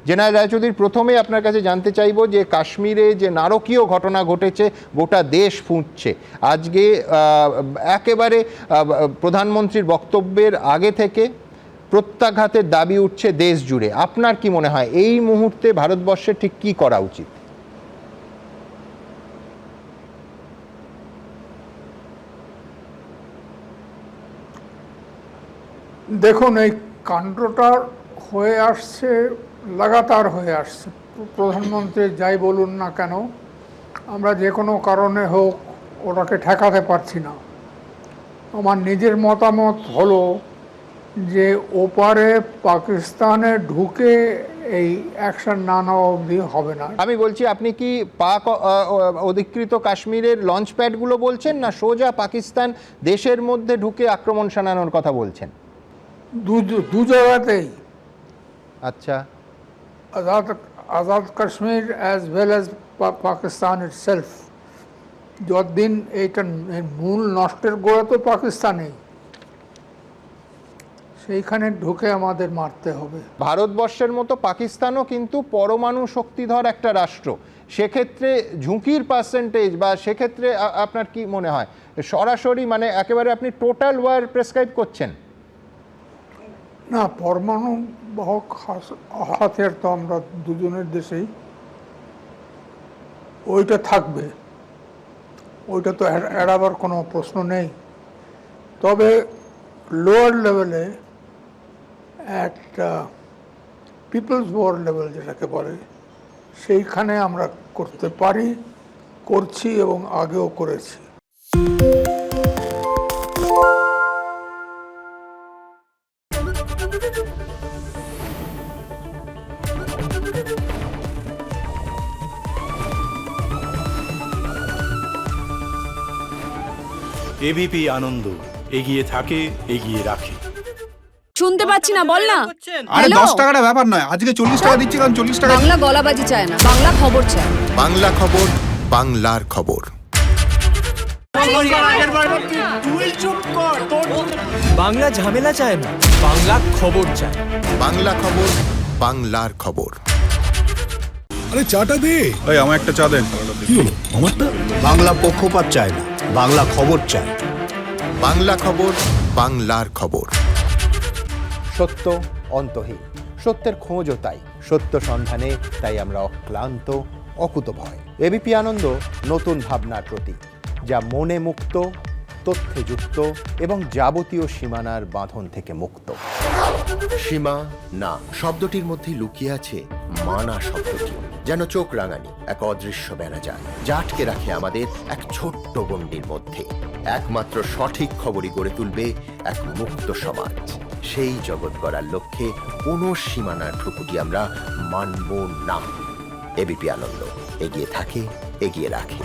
General Roychowdhury, প্রথমে আপনার কাছে জানতে চাইব যে কাশ্মীরে যে নারকীয় ঘটনা ঘটেছে, গোটা দেশ ফুঁসছে আজকে। একেবারে প্রধানমন্ত্রীর বক্তব্যের আগে থেকে প্রত্যাঘাতের দাবি উঠছে দেশ জুড়ে। আপনার কি মনে হয় এই মুহূর্তে ভারতবর্ষের ঠিক কি করা উচিত? দেখুন, এই কাণ্ডটা হয়ে আসছে, লাগাতার হয়ে আসছে। প্রধানমন্ত্রী যাই বলুন না কেন, আমরা যে কোনো কারণে হোক ওটাকে ঠেকাতে পারছি না। আমার নিজের মতামত হলো যে ওপারে পাকিস্তানে ঢুকে এই অ্যাকশন না নেওয়া অবধি হবে না। আমি বলছি, আপনি কি পাক অধিকৃত কাশ্মীরের লঞ্চ প্যাডগুলো বলছেন, না সোজা পাকিস্তান দেশের মধ্যে ঢুকে আক্রমণ শানানোর কথা বলছেন? দু জায়গাতেই। আচ্ছা। Azad Kashmir as well as Pakistan itself. যতদিন এইটা মূল নষ্টের গোড়া তো পাকিস্তানেই, সেইখানে ঢুকে আমাদের মারতে হবে। ভারতবর্ষের মতো পাকিস্তানও কিন্তু পরমাণু শক্তিধর একটা রাষ্ট্র। সেক্ষেত্রে ঝুঁকির পার্সেন্টেজ বা সেক্ষেত্রে আপনার কি মনে হয় সরাসরি মানে একেবারে আপনি টোটাল ওয়ার প্রেসক্রাইব করছেন? না, পরমাণু বাহক হাতিয়ার তো আমরা দুজনের দেশেই, ওইটা থাকবে, ওইটা তো এড়াবার কোনো প্রশ্ন নেই। তবে লোয়ার লেভেলে একটা পিপলস ওয়ার লেভেল যেটাকে বলে, সেইখানে আমরা করতে পারি, করছি এবং আগেও করেছি। এবিপি আনন্দ, এগিয়ে থাকে, এগিয়ে রাখে। শুনতে পাচ্ছি না, বল না। আরে 10 টাকাটা ব্যাপার নয়, আজকে 40 টাকা দিচ্ছি, কারণ 40 টাকা। বাংলা গলাবাজি চায় না, বাংলা খবর চায়। বাংলা খবর, বাংলার খবর। বাংলা ঝামেলা চায় না, বাংলা খবর চায়। বাংলা খবর, বাংলার খবর। আরে চাটা দে। এই আমার একটা চা দেন। কি হলো আমারটা? বাংলা পক্ষপাত চায় না, বাংলা খবর চায়। বাংলা খবর, বাংলার খবর। সত্য অন্তহীন, সত্যের খোঁজও তাই, সত্য সন্ধানে তাই আমরা অক্লান্ত, অকুতভয়। এবিপি আনন্দ নতুন ভাবনার প্রতীক, যা মনে মুক্ত, তথ্যে যুক্ত এবং যাবতীয় সীমানার বাঁধন থেকে মুক্ত। সীমা না শব্দটির মধ্যে লুকিয়ে আছে মানা শব্দটি, যেন চোখ রাঙানি এক অদৃশ্য বেড়াজাল, যা আটকে রাখে আমাদের এক ছোট্ট গণ্ডির মধ্যে। একমাত্র সঠিক খবরই গড়ে তুলবে এক মুক্ত সমাজ। সেই জগৎ গড়ার লক্ষ্যে কোনো সীমানার ঠুকুটি আমরা মানব না। এবিপি আনন্দ, এগিয়ে থাকে, এগিয়ে রাখে।